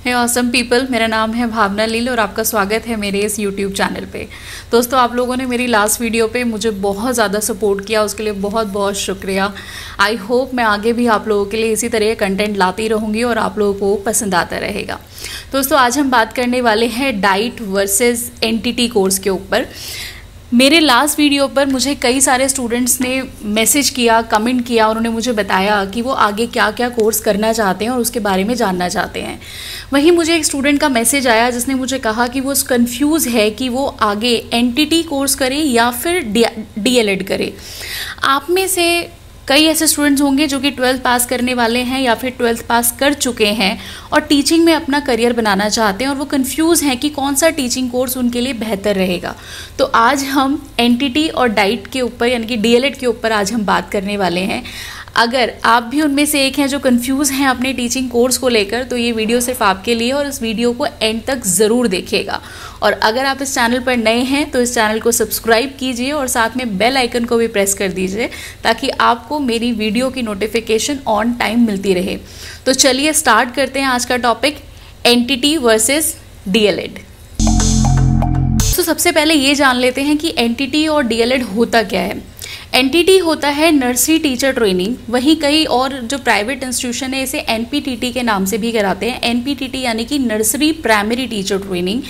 हे awesome people, मेरा नाम है भावना लील और आपका स्वागत है मेरे इस यूट्यूब चैनल पे। दोस्तों, आप लोगों ने मेरी लास्ट वीडियो पे मुझे बहुत ज़्यादा सपोर्ट किया, उसके लिए बहुत बहुत शुक्रिया। आई होप मैं आगे भी आप लोगों के लिए इसी तरह कंटेंट लाती रहूँगी और आप लोगों को पसंद आता रहेगा। दोस्तों, आज हम बात करने वाले हैं डाइट वर्सेस एनटीटी कोर्स के ऊपर। मेरे लास्ट वीडियो पर मुझे कई सारे स्टूडेंट्स ने मैसेज किया, कमेंट किया, उन्होंने मुझे बताया कि वो आगे क्या क्या कोर्स करना चाहते हैं और उसके बारे में जानना चाहते हैं। वहीं मुझे एक स्टूडेंट का मैसेज आया जिसने मुझे कहा कि वो कंफ्यूज है कि वो आगे एनटीटी कोर्स करे या फिर डीएलएड करे। आप में से कई ऐसे स्टूडेंट्स होंगे जो कि 12th पास करने वाले हैं या फिर 12th पास कर चुके हैं और टीचिंग में अपना करियर बनाना चाहते हैं और वो कंफ्यूज हैं कि कौन सा टीचिंग कोर्स उनके लिए बेहतर रहेगा। तो आज हम एनटीटी और डाइट के ऊपर यानी कि डीएलएड के ऊपर आज हम बात करने वाले हैं। अगर आप भी उनमें से एक हैं जो कंफ्यूज हैं अपने टीचिंग कोर्स को लेकर, तो ये वीडियो सिर्फ आपके लिए और इस वीडियो को एंड तक ज़रूर देखिएगा। और अगर आप इस चैनल पर नए हैं तो इस चैनल को सब्सक्राइब कीजिए और साथ में बेल आइकन को भी प्रेस कर दीजिए ताकि आपको मेरी वीडियो की नोटिफिकेशन ऑन टाइम मिलती रहे। तो चलिए स्टार्ट करते हैं आज का टॉपिक, एनटीटी वर्सेस डीएलएड। तो सबसे पहले ये जान लेते हैं कि एनटीटी और डीएलएड होता क्या है। एनटीटी होता है नर्सरी टीचर ट्रेनिंग, वहीं कई और जो प्राइवेट इंस्टीट्यूशन है इसे एनपीटीटी के नाम से भी कराते हैं। एनपीटीटी यानी कि नर्सरी प्राइमरी टीचर ट्रेनिंग।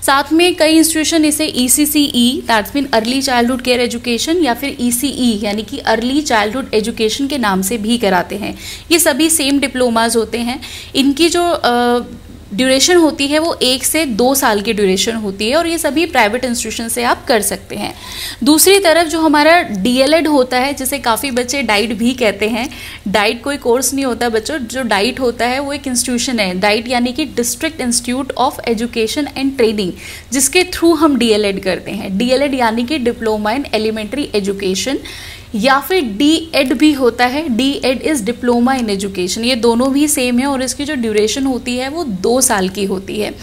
साथ में कई इंस्टीट्यूशन इसे ECCE that's mean early childhood care education या फिर ईसीई यानी कि अर्ली चाइल्डहुड एजुकेशन के नाम से भी कराते हैं। ये सभी सेम डिप्लोमाज होते हैं। इनकी जो ड्यूरेशन होती है वो 1 से 2 साल की ड्यूरेशन होती है और ये सभी प्राइवेट इंस्टीट्यूशन से आप कर सकते हैं। दूसरी तरफ जो हमारा डीएलएड होता है, जिसे काफ़ी बच्चे डाइट भी कहते हैं। डाइट कोई कोर्स नहीं होता बच्चों, जो डाइट होता है वो एक इंस्टीट्यूशन है। डाइट यानी कि district institute of education and training, जिसके थ्रू हम डीएलएड करते हैं। डीएलएड यानी कि डिप्लोमा इन एलिमेंट्री एजुकेशन या फिर डीएड भी होता है। DEd is diploma in education. ये दोनों भी सेम है और इसकी जो ड्यूरेशन होती है वो 2 साल की होती है।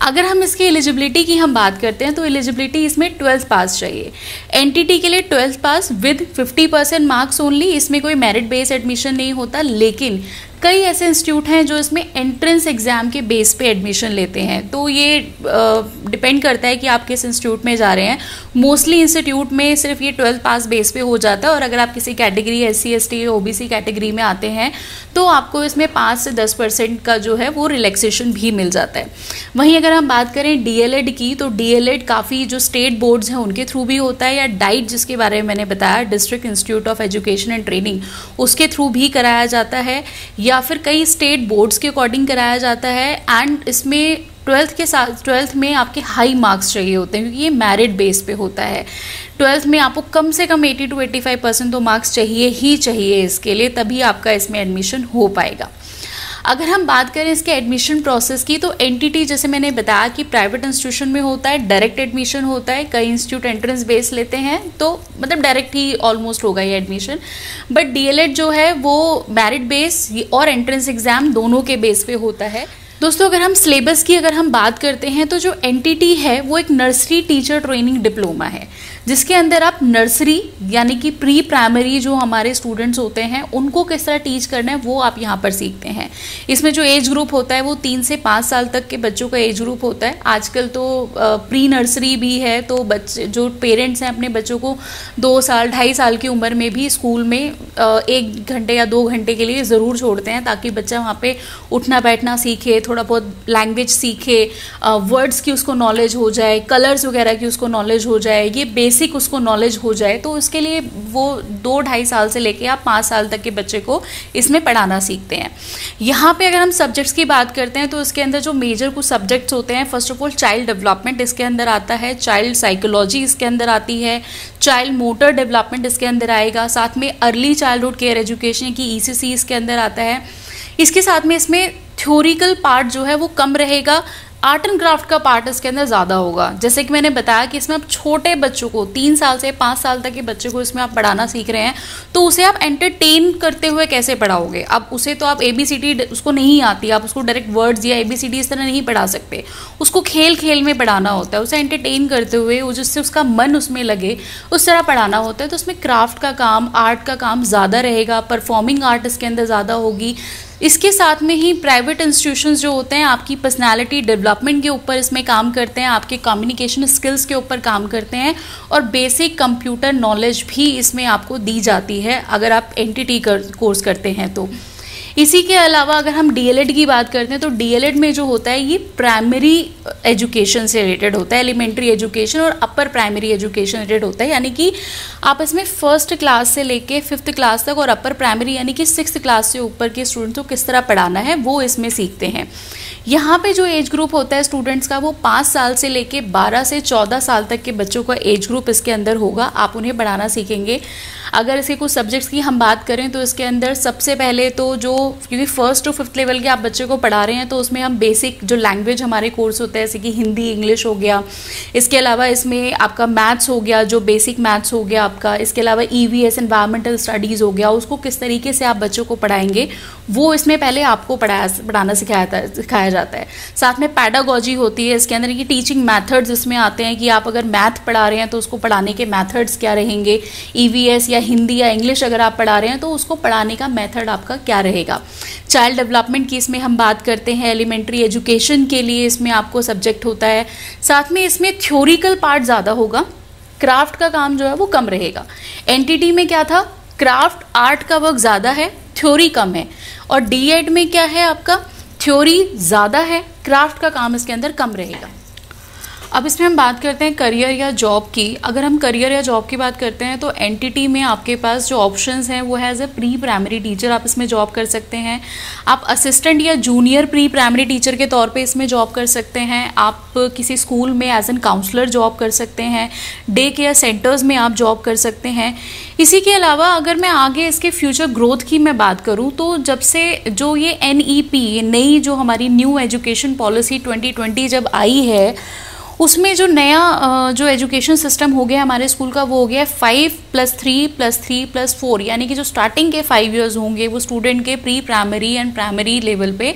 अगर हम इसकी एलिजिबिलिटी की हम बात करते हैं तो एलिजिबिलिटी इसमें 12th पास चाहिए। एनटीटी के लिए 12th pass with 50% marks only. इसमें कोई मेरिट बेस्ड एडमिशन नहीं होता, लेकिन कई ऐसे इंस्टीट्यूट हैं जो इसमें एंट्रेंस एग्जाम के बेस पे एडमिशन लेते हैं। तो ये डिपेंड करता है कि आप किस इंस्टीट्यूट में जा रहे हैं। मोस्टली इंस्टीट्यूट में सिर्फ ये 12th पास बेस पे हो जाता है और अगर आप किसी category SC ST OBC category में आते हैं तो आपको इसमें 5 से 10% का जो है वो रिलैक्सेशन भी मिल जाता है। वहीं अगर हम बात करें डीएलएड की, तो डीएलएड काफ़ी जो स्टेट बोर्ड्स हैं उनके थ्रू भी होता है, या डाइट जिसके बारे में मैंने बताया district institute of education and training, उसके थ्रू भी कराया जाता है या फिर कई स्टेट बोर्ड्स के अकॉर्डिंग कराया जाता है। एंड इसमें 12th के साथ 12th में आपके हाई मार्क्स चाहिए होते हैं क्योंकि ये मेरिट बेस पे होता है। 12th में आपको कम से कम 80 to 85% तो मार्क्स चाहिए ही चाहिए इसके लिए, तभी आपका इसमें एडमिशन हो पाएगा। अगर हम बात करें इसके एडमिशन प्रोसेस की, तो एनटीटी जैसे मैंने बताया कि प्राइवेट इंस्टीट्यूशन में होता है, डायरेक्ट एडमिशन होता है। कई इंस्टीट्यूट एंट्रेंस बेस लेते हैं तो मतलब डायरेक्ट ही ऑलमोस्ट होगा ये एडमिशन। बट डीएलएड जो है वो मेरिट बेस और एंट्रेंस एग्जाम दोनों के बेस पे होता है। दोस्तों, अगर हम सिलेबस की अगर हम बात करते हैं तो जो एनटीटी है वो एक नर्सरी टीचर ट्रेनिंग डिप्लोमा है, जिसके अंदर आप नर्सरी यानी कि प्री प्राइमरी जो हमारे स्टूडेंट्स होते हैं उनको किस तरह टीच करना है वो आप यहाँ पर सीखते हैं। इसमें जो एज ग्रुप होता है वो 3 से 5 साल तक के बच्चों का एज ग्रुप होता है। आजकल तो प्री नर्सरी भी है, तो बच्चे जो पेरेंट्स हैं अपने बच्चों को 2 साल 2.5 साल की उम्र में भी स्कूल में 1 घंटे या 2 घंटे के लिए ज़रूर छोड़ते हैं ताकि बच्चा वहाँ पे उठना बैठना सीखे, थोड़ा बहुत लैंग्वेज सीखे, वर्ड्स की उसको नॉलेज हो जाए, कलर्स वगैरह की उसको नॉलेज हो जाए, ये बेसिक उसको नॉलेज हो जाए। तो इसके लिए वो 2-2.5 साल से लेके आप 5 साल तक के बच्चे को इसमें पढ़ाना सीखते हैं। यहाँ पे अगर हम सब्जेक्ट्स की बात करते हैं तो इसके अंदर जो मेजर कुछ सब्जेक्ट्स होते हैं, first of all child development इसके अंदर आता है, चाइल्ड साइकोलॉजी इसके अंदर आती है, चाइल्ड मोटर डेवलपमेंट इसके अंदर आएगा, साथ में अर्ली चाइल्डहुड केयर एजुकेशन की ECC इसके अंदर आता है। इसके साथ में इसमें थ्योरिकल पार्ट जो है वो कम रहेगा, आर्ट एंड क्राफ्ट का पार्ट इसके अंदर ज़्यादा होगा। जैसे कि मैंने बताया कि इसमें आप छोटे बच्चों को 3 साल से 5 साल तक के बच्चे को इसमें आप पढ़ाना सीख रहे हैं, तो उसे आप एंटरटेन करते हुए कैसे पढ़ाओगे। अब उसे तो आप ABCD उसको नहीं आती, आप उसको डायरेक्ट वर्ड्स या ABCD इस तरह नहीं पढ़ा सकते, उसको खेल खेल में पढ़ाना होता है, उसे एंटरटेन करते हुए जिससे उसका मन उसमें लगे उस तरह पढ़ाना होता है। तो उसमें क्राफ्ट का काम, आर्ट का काम ज़्यादा रहेगा, परफॉर्मिंग आर्ट इसके अंदर ज़्यादा होगी, इसके साथ में ही प्राइवेट इंस्टीट्यूशंस जो होते हैं आपकी पर्सनालिटी डेवलपमेंट के ऊपर इसमें काम करते हैं, आपके कम्युनिकेशन स्किल्स के ऊपर काम करते हैं, और बेसिक कंप्यूटर नॉलेज भी इसमें आपको दी जाती है अगर आप एनटीटी कोर्स करते हैं तो। इसी के अलावा अगर हम डीएलएड की बात करते हैं तो डीएलएड में जो होता है ये प्राइमरी एजुकेशन से रिलेटेड होता है, एलिमेंट्री एजुकेशन और अपर प्राइमरी एजुकेशन रिलेटेड होता है, यानी कि आप इसमें 1st क्लास से लेके 5th क्लास तक और अपर प्राइमरी यानी कि 6th क्लास से ऊपर के स्टूडेंट्स को किस तरह पढ़ाना है वो इसमें सीखते हैं। यहाँ पे जो एज ग्रुप होता है स्टूडेंट्स का वो 5 साल से लेके 12 से 14 साल तक के बच्चों का एज ग्रुप इसके अंदर होगा, आप उन्हें पढ़ाना सीखेंगे। अगर इसके कुछ सब्जेक्ट्स की हम बात करें तो इसके अंदर सबसे पहले तो जो, क्योंकि 1st to 5th लेवल के आप बच्चे को पढ़ा रहे हैं तो उसमें हम बेसिक जो लैंग्वेज हमारे कोर्स होता है जैसे कि हिंदी इंग्लिश हो गया, इसके अलावा इसमें आपका मैथ्स हो गया जो बेसिक मैथ्स हो गया आपका, इसके अलावा EVS एनवायरमेंटल स्टडीज़ हो गया, उसको किस तरीके से आप बच्चों को पढ़ाएंगे वो इसमें पहले आपको पढ़ाना सिखाया जाता है। साथ में पैडागॉजी होती है इसके अंदर, ये टीचिंग मैथड्स इसमें आते हैं कि आप अगर मैथ पढ़ा रहे हैं तो उसको पढ़ाने के मैथड्स क्या रहेंगे, EVS या हिंदी या इंग्लिश अगर आप पढ़ा रहे हैं तो उसको पढ़ाने का मेथड आपका क्या रहेगा। चाइल्ड डेवलपमेंट की इसमें हम बात करते हैं, एलिमेंट्री एजुकेशन के लिए इसमें आपको सब्जेक्ट होता है। साथ में इसमें थ्योरिकल पार्ट ज़्यादा होगा, क्राफ्ट का काम जो है वो कम रहेगा। एनटीटी में क्या था, क्राफ्ट आर्ट का वर्क ज़्यादा है, थ्योरी कम है, और डीएड में क्या है आपका थ्योरी ज़्यादा है, क्राफ्ट का काम इसके अंदर कम रहेगा। अब इसमें हम बात करते हैं करियर या जॉब की। अगर हम करियर या जॉब की बात करते हैं तो एनटीटी में आपके पास जो ऑप्शंस हैं वो है as a pre primary teacher आप इसमें जॉब कर सकते हैं, आप असिस्टेंट या जूनियर प्री प्राइमरी टीचर के तौर पे इसमें जॉब कर सकते हैं, आप किसी स्कूल में एज एन काउंसलर जॉब कर सकते हैं, डे केयर सेंटर्स में आप जॉब कर सकते हैं। इसी के अलावा अगर मैं आगे इसके फ्यूचर ग्रोथ की मैं बात करूँ तो जब से जो ये NEP नई जो हमारी न्यू एजुकेशन पॉलिसी 2020 जब आई है उसमें जो नया जो एजुकेशन सिस्टम हो गया हमारे स्कूल का वो हो गया 5+3+3+4, यानी कि जो स्टार्टिंग के 5 इयर्स होंगे वो स्टूडेंट के pre primary and primary level पे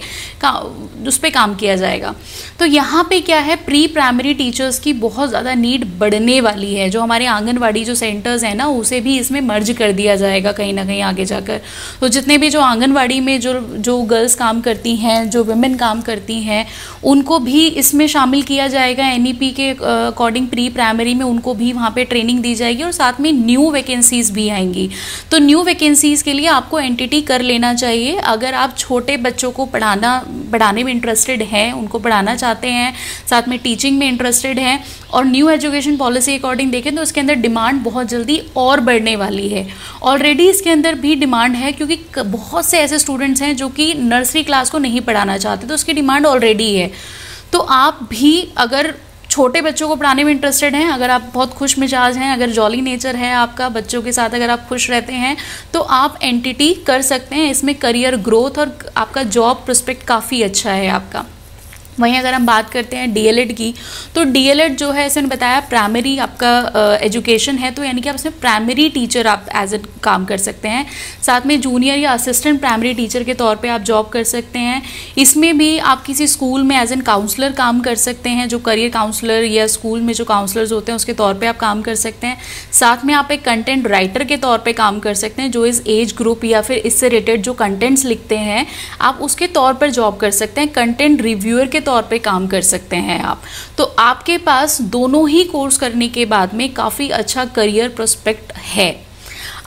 उस पर काम किया जाएगा। तो यहाँ पे क्या है, प्री प्राइमरी टीचर्स की बहुत ज़्यादा नीड बढ़ने वाली है। जो हमारे आंगनवाड़ी जो सेंटर्स हैं ना उसे भी इसमें मर्ज कर दिया जाएगा कहीं ना कहीं आगे जाकर। तो जितने भी जो आंगनवाड़ी में जो गर्ल्स काम करती हैं, जो वुमेन काम करती हैं, उनको भी इसमें शामिल किया जाएगा। NEP के अकॉर्डिंग प्री प्राइमरी में उनको भी वहाँ पे ट्रेनिंग दी जाएगी और साथ में न्यू वैकेंसीज भी आएंगी। तो न्यू वैकेंसीज के लिए आपको एनटीटी कर लेना चाहिए। अगर आप छोटे बच्चों को पढ़ाने में इंटरेस्टेड हैं, उनको पढ़ाना चाहते हैं, साथ में टीचिंग में इंटरेस्टेड हैं और न्यू एजुकेशन पॉलिसी अकॉर्डिंग देखें तो इसके अंदर डिमांड बहुत जल्दी और बढ़ने वाली है। ऑलरेडी इसके अंदर भी डिमांड है क्योंकि बहुत से ऐसे स्टूडेंट्स हैं जो कि नर्सरी क्लास को नहीं पढ़ाना चाहते, तो उसकी डिमांड ऑलरेडी है। तो आप भी अगर छोटे बच्चों को पढ़ाने में इंटरेस्टेड हैं, अगर आप बहुत खुश मिजाज हैं, अगर जॉली नेचर है आपका, बच्चों के साथ अगर आप खुश रहते हैं तो आप एनटीटी कर सकते हैं। इसमें करियर ग्रोथ और आपका जॉब प्रोस्पेक्ट काफ़ी अच्छा है आपका। वहीं अगर हम बात करते हैं डीएलएड की तो डीएलएड जो है इसने बताया प्राइमरी आपका एजुकेशन है, तो यानी कि आप इसमें प्राइमरी टीचर आप एज ए काम कर सकते हैं। साथ में जूनियर या असिस्टेंट प्राइमरी टीचर के तौर पे आप जॉब कर सकते हैं। इसमें भी आप किसी स्कूल में एज एन काउंसलर काम कर सकते हैं, जो करियर काउंसलर या स्कूल में जो काउंसलर्स होते हैं उसके तौर पर आप काम कर सकते हैं। साथ में आप एक कंटेंट राइटर के तौर पर काम कर सकते हैं, जो इस एज ग्रुप या फिर इससे रिलेटेड जो कंटेंट्स लिखते हैं आप उसके तौर पर जॉब कर सकते हैं। कंटेंट रिव्यूअर के तौर पे काम कर सकते हैं आप। तो आपके पास दोनों ही कोर्स करने के बाद में काफ़ी अच्छा करियर प्रोस्पेक्ट है।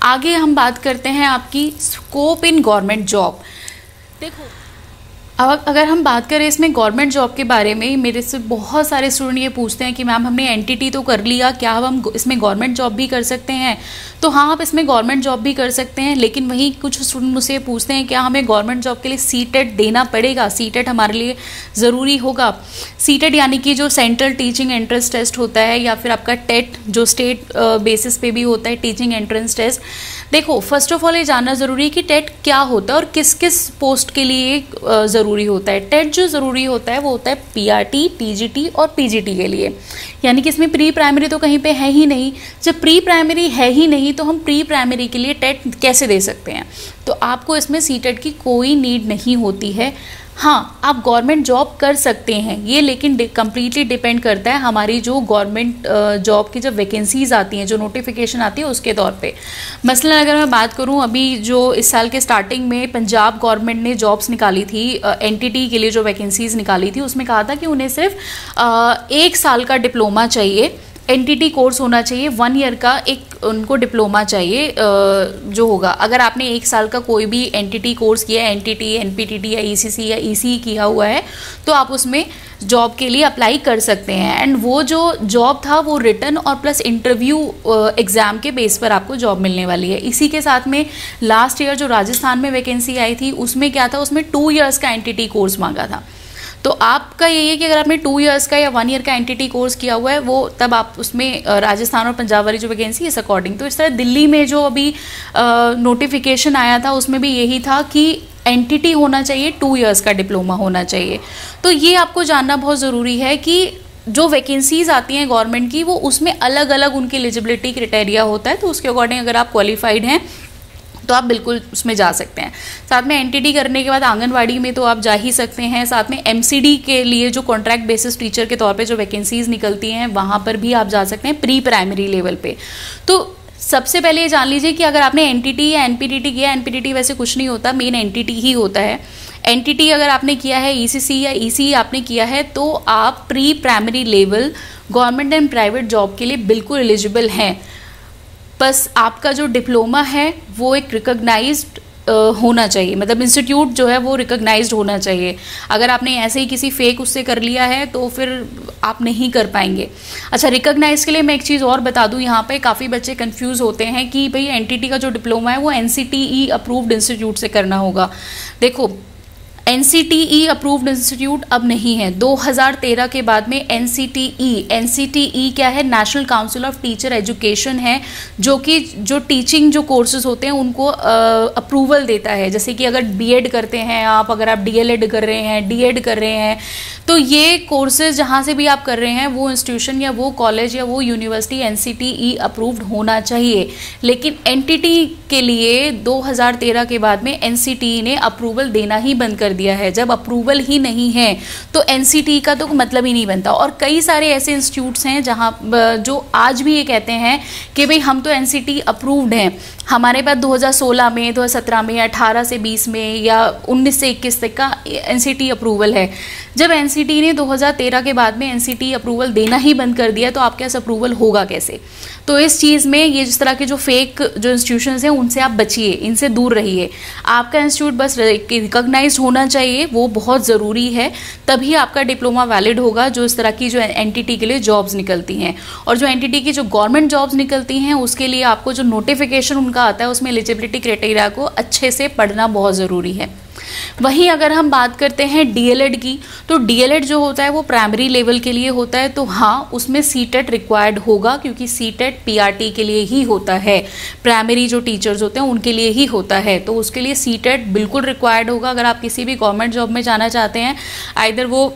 आगे हम बात करते हैं आपकी स्कोप इन गवर्नमेंट जॉब। देखो अब अगर हम बात करें इसमें गवर्नमेंट जॉब के बारे में, मेरे से बहुत सारे स्टूडेंट ये पूछते हैं कि मैम हमने एनटीटी तो कर लिया, क्या हम इसमें गवर्नमेंट जॉब भी कर सकते हैं? तो हाँ, आप इसमें गवर्नमेंट जॉब भी कर सकते हैं, लेकिन वहीं कुछ स्टूडेंट मुझसे पूछते हैं क्या हमें गवर्नमेंट जॉब के लिए सीटेट देना पड़ेगा? सीटेट हमारे लिए ज़रूरी होगा। सीटेट यानी कि जो सेंट्रल टीचिंग एंट्रेंस टेस्ट होता है या फिर आपका टेट जो स्टेट बेसिस पे भी होता है टीचिंग एंट्रेंस टेस्ट। देखो फर्स्ट ऑफ ऑल ये जानना ज़रूरी है कि टेट क्या होता है और किस किस पोस्ट के लिए ज़रूरी होता है। टेट जो ज़रूरी होता है वो होता है पीआरटी, टीजीटी और पीजीटी के लिए, यानी कि इसमें प्री प्राइमरी तो कहीं पे है ही नहीं। जब प्री प्राइमरी है ही नहीं तो हम प्री प्राइमरी के लिए टेट कैसे दे सकते हैं? तो आपको इसमें सीटेट की कोई नीड नहीं होती है। हाँ, आप गवर्नमेंट जॉब कर सकते हैं ये, लेकिन कम्प्लीटली डिपेंड करता है हमारी जो गवर्नमेंट जॉब की जब वैकेंसीज आती हैं, जो नोटिफिकेशन आती है उसके तौर पे। मसलन अगर मैं बात करूं, अभी जो इस साल के स्टार्टिंग में पंजाब गवर्नमेंट ने जॉब्स निकाली थी, एनटीटी के लिए जो वैकेंसीज निकाली थी, उसमें कहा था कि उन्हें सिर्फ 1 साल का डिप्लोमा चाहिए, एनटीटी कोर्स होना चाहिए, 1 ईयर का एक उनको डिप्लोमा चाहिए जो होगा। अगर आपने 1 साल का कोई भी एनटीटी कोर्स किया है, एनटीटी, एनपीटीटी या ईसीसी या ईसी किया हुआ है, तो आप उसमें जॉब के लिए अप्लाई कर सकते हैं। एंड वो जो जॉब था वो रिटन और प्लस इंटरव्यू एग्ज़ाम के बेस पर आपको जॉब मिलने वाली है। इसी के साथ में लास्ट ईयर जो राजस्थान में वैकेंसी आई थी उसमें क्या था, उसमें 2 ईयर्स का एनटीटी कोर्स मांगा था। तो आपका यही है कि अगर आपने 2 ईयर्स का या 1 ईयर का एनटीटी कोर्स किया हुआ है, वो तब आप उसमें राजस्थान और पंजाब वाली जो वैकेंसी इस अकॉर्डिंग। तो इस तरह दिल्ली में जो अभी नोटिफिकेशन आया था उसमें भी यही था कि एनटीटी होना चाहिए, 2 ईयर्स का डिप्लोमा होना चाहिए। तो ये आपको जानना बहुत ज़रूरी है कि जो वैकेंसीज आती हैं गवर्नमेंट की, वो उसमें अलग अलग उनकी एलिजिबिलिटी क्राइटेरिया होता है। तो उसके अकॉर्डिंग अगर आप क्वालिफाइड हैं तो आप बिल्कुल उसमें जा सकते हैं। साथ में एनटीटी करने के बाद आंगनवाड़ी में तो आप जा ही सकते हैं। साथ में एमसीडी के लिए जो कॉन्ट्रैक्ट बेसिस टीचर के तौर पे जो वैकेंसीज निकलती हैं वहाँ पर भी आप जा सकते हैं प्री प्राइमरी लेवल पे। तो सबसे पहले ये जान लीजिए कि अगर आपने एनटीटी या एनपीटीटी किया, एनपीटीटी वैसे कुछ नहीं होता, मेन एनटीटी ही होता है। एनटीटी अगर आपने किया है, ईसीसी या ईसी आपने किया है, तो आप pre primary level government and private job के लिए बिल्कुल एलिजिबल हैं। बस आपका जो डिप्लोमा है वो एक रिकॉग्नाइज्ड होना चाहिए, मतलब इंस्टीट्यूट जो है वो रिकॉग्नाइज्ड होना चाहिए। अगर आपने ऐसे ही किसी फेक उससे कर लिया है तो फिर आप नहीं कर पाएंगे। अच्छा, रिकॉग्नाइज के लिए मैं एक चीज़ और बता दूं, यहाँ पे काफ़ी बच्चे कंफ्यूज होते हैं कि भाई एनटीटी का जो डिप्लोमा है वो एनसीटीई अप्रूव्ड इंस्टीट्यूट से करना होगा। देखो, एनसीटीई अप्रूव्ड इंस्टीट्यूट अब नहीं है। 2013 के बाद में एनसीटीई क्या है, national council of teacher education है, जो कि जो टीचिंग जो कोर्सेज होते हैं उनको अप्रूवल देता है। जैसे कि अगर बीएड करते हैं आप, अगर आप डीएलएड कर रहे हैं, डीएड कर रहे हैं, तो ये कोर्सेज जहाँ से भी आप कर रहे हैं वो इंस्टीट्यूशन या वो कॉलेज या वो यूनिवर्सिटी एनसीटीई अप्रूव्ड होना चाहिए। लेकिन एनटीटी के लिए 2013 के बाद में एनसीटीई ने अप्रूवल देना ही बंद कर दिया है। जब अप्रूवल ही नहीं है तो एनसीटीई का तो मतलब ही नहीं बनता। और कई सारे ऐसे इंस्टीट्यूट्स हैं जहाँ जो आज भी ये कहते हैं कि भाई हम तो एनसीटीई अप्रूव्ड हैं, हमारे पास 2016 में, 2017 में, 18 से 20 में या 19 से 21 तक का एनसीटीई अप्रूवल है। जब एनसीटीई ने 2013 के बाद में एनसीटीई अप्रूवल देना ही बंद कर दिया तो आपके पास अप्रूवल होगा कैसे? तो इस चीज़ में ये जिस तरह के जो फेक जो इंस्टीट्यूशंस हैं उनसे आप बचिए, इनसे दूर रहिए। आपका इंस्टीट्यूट बस रिकॉग्नाइज्ड होना चाहिए, वो बहुत ज़रूरी है, तभी आपका डिप्लोमा वैलिड होगा। जो इस तरह की जो एनटीटी के लिए जॉब्स निकलती हैं और जो एनटीटी की जो गवर्नमेंट जॉब्स निकलती हैं उसके लिए आपको जो नोटिफिकेशन उनका आता है उसमें एलिजिबिलिटी क्राइटेरिया को अच्छे से पढ़ना बहुत ज़रूरी है। वहीं अगर हम बात करते हैं डीएलएड की, तो डीएलएड जो होता है वो प्राइमरी लेवल के लिए होता है। तो हाँ, उसमें सीटेट रिक्वायर्ड होगा, क्योंकि सीटेट पीआरटी के लिए ही होता है, प्राइमरी जो टीचर्स होते हैं उनके लिए ही होता है। तो उसके लिए सीटेट बिल्कुल रिक्वायर्ड होगा अगर आप किसी भी गवर्नमेंट जॉब में जाना चाहते हैं। आइदर वो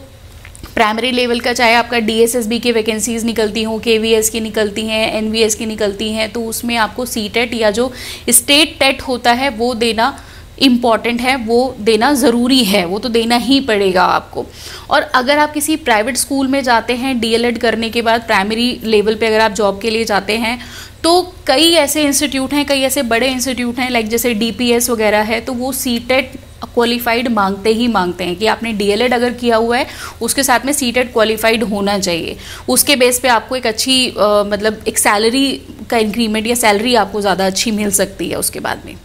प्राइमरी लेवल का, चाहे आपका डीएसएसबी की वैकेंसीज निकलती हों, केवीएस की निकलती हैं, एनवीएस की निकलती हैं, तो उसमें आपको सीटेट या जो स्टेट टेट होता है वो देना इम्पॉर्टेंट है, वो देना ज़रूरी है, वो तो देना ही पड़ेगा आपको। और अगर आप किसी प्राइवेट स्कूल में जाते हैं डीएलएड करने के बाद, प्राइमरी लेवल पे अगर आप जॉब के लिए जाते हैं, तो कई ऐसे इंस्टीट्यूट हैं, कई ऐसे बड़े इंस्टीट्यूट हैं, लाइक जैसे डीपीएस वगैरह है, तो वो सीटेट क्वालिफाइड मांगते हैं कि आपने डीएलएड अगर किया हुआ है उसके साथ में सीटेट क्वालिफाइड होना चाहिए। उसके बेस पे आपको एक अच्छी मतलब एक सैलरी का इंक्रीमेंट या सैलरी आपको ज़्यादा अच्छी मिल सकती है उसके बाद में।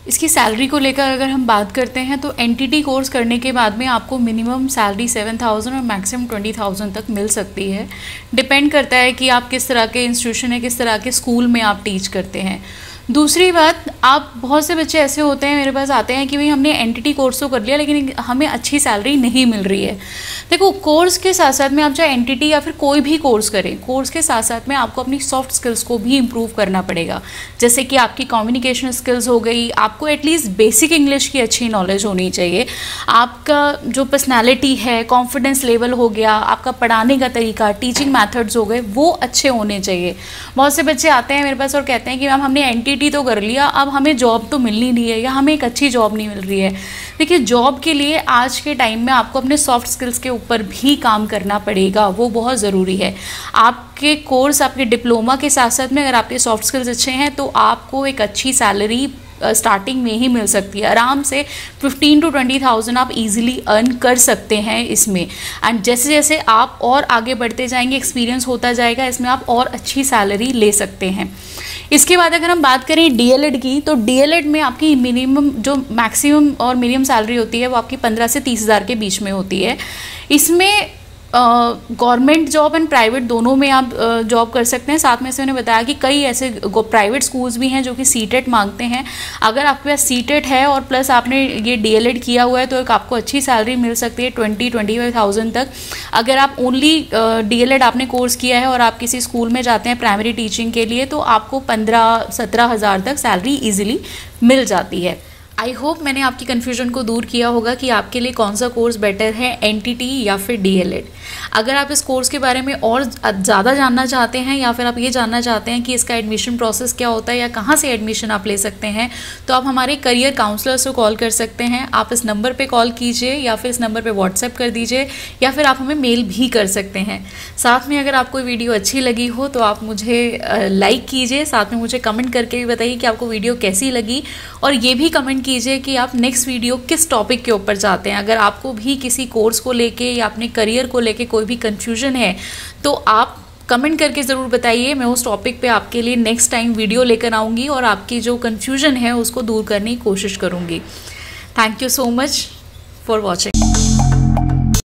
इसकी सैलरी को लेकर अगर हम बात करते हैं तो एनटीटी कोर्स करने के बाद में आपको मिनिमम सैलरी 7,000 और मैक्सिमम 20,000 तक मिल सकती है। डिपेंड करता है कि आप किस तरह के इंस्टीट्यूशन है, किस तरह के स्कूल में आप टीच करते हैं। दूसरी बात, आप बहुत से बच्चे ऐसे होते हैं मेरे पास आते हैं कि भाई हमने एनटीटी कोर्स तो कर लिया लेकिन हमें अच्छी सैलरी नहीं मिल रही है। देखो, कोर्स के साथ साथ में आप चाहे एनटीटी या फिर कोई भी कोर्स करें, कोर्स के साथ साथ में आपको अपनी सॉफ्ट स्किल्स को भी इम्प्रूव करना पड़ेगा। जैसे कि आपकी कम्युनिकेशन स्किल्स हो गई, आपको एटलीस्ट बेसिक इंग्लिश की अच्छी नॉलेज होनी चाहिए, आपका जो पर्सनैलिटी है, कॉन्फिडेंस लेवल हो गया, आपका पढ़ाने का तरीका, टीचिंग मैथड्स हो गए, वो अच्छे होने चाहिए। बहुत से बच्चे आते हैं मेरे पास और कहते हैं कि मैम हमने एनटीटी सीईटी तो कर लिया, अब हमें जॉब तो मिल नहीं रही है या हमें एक अच्छी जॉब नहीं मिल रही है। देखिए, जॉब के लिए आज के टाइम में आपको अपने सॉफ्ट स्किल्स के ऊपर भी काम करना पड़ेगा, वो बहुत ज़रूरी है। आपके कोर्स, आपके डिप्लोमा के साथ साथ में अगर आपके सॉफ्ट स्किल्स अच्छे हैं तो आपको एक अच्छी सैलरी स्टार्टिंग में ही मिल सकती है। आराम से 15 to 20,000 आप इजीली अर्न कर सकते हैं इसमें। एंड जैसे जैसे आप और आगे बढ़ते जाएंगे, एक्सपीरियंस होता जाएगा, इसमें आप और अच्छी सैलरी ले सकते हैं। इसके बाद अगर हम बात करें डीएलएड की, तो डीएलएड में आपकी मिनिमम जो मैक्सिमम और मिनिमम सैलरी होती है वो आपकी 15 से 30 हज़ार के बीच में होती है। इसमें गवर्नमेंट जॉब एंड प्राइवेट दोनों में आप जॉब कर सकते हैं। साथ में से मैंने बताया कि कई ऐसे प्राइवेट स्कूल्स भी हैं जो कि सीटेट मांगते हैं। अगर आपके पास सीटेट है और प्लस आपने ये डीएलएड किया हुआ है तो एक आपको अच्छी सैलरी मिल सकती है 20-25,000 तक। अगर आप ओनली डीएलएड आपने कोर्स किया है और आप किसी स्कूल में जाते हैं प्राइमरी टीचिंग के लिए तो आपको 15-17 हज़ार तक सैलरी ईजिली मिल जाती है। आई होप मैंने आपकी कन्फ्यूजन को दूर किया होगा कि आपके लिए कौन सा कोर्स बेटर है, एनटीटी या फिर डीएलएड। अगर आप इस कोर्स के बारे में और ज़्यादा जानना चाहते हैं या फिर आप ये जानना चाहते हैं कि इसका एडमिशन प्रोसेस क्या होता है या कहाँ से एडमिशन आप ले सकते हैं, तो आप हमारे करियर काउंसलर्स को कॉल कर सकते हैं। आप इस नंबर पर कॉल कीजिए या फिर इस नंबर पर व्हाट्सएप कर दीजिए या फिर आप हमें मेल भी कर सकते हैं। साथ में अगर आपको वीडियो अच्छी लगी हो तो आप मुझे लाइक कीजिए, साथ में मुझे कमेंट करके भी बताइए कि आपको वीडियो कैसी लगी, और ये भी कमेंट कीजिए कि आप नेक्स्ट वीडियो किस टॉपिक के ऊपर चाहते हैं। अगर आपको भी किसी कोर्स को लेके या अपने करियर को लेके कोई भी कंफ्यूजन है तो आप कमेंट करके ज़रूर बताइए। मैं उस टॉपिक पे आपके लिए नेक्स्ट टाइम वीडियो लेकर आऊँगी और आपकी जो कंफ्यूजन है उसको दूर करने की कोशिश करूँगी। Thank you so much for watching.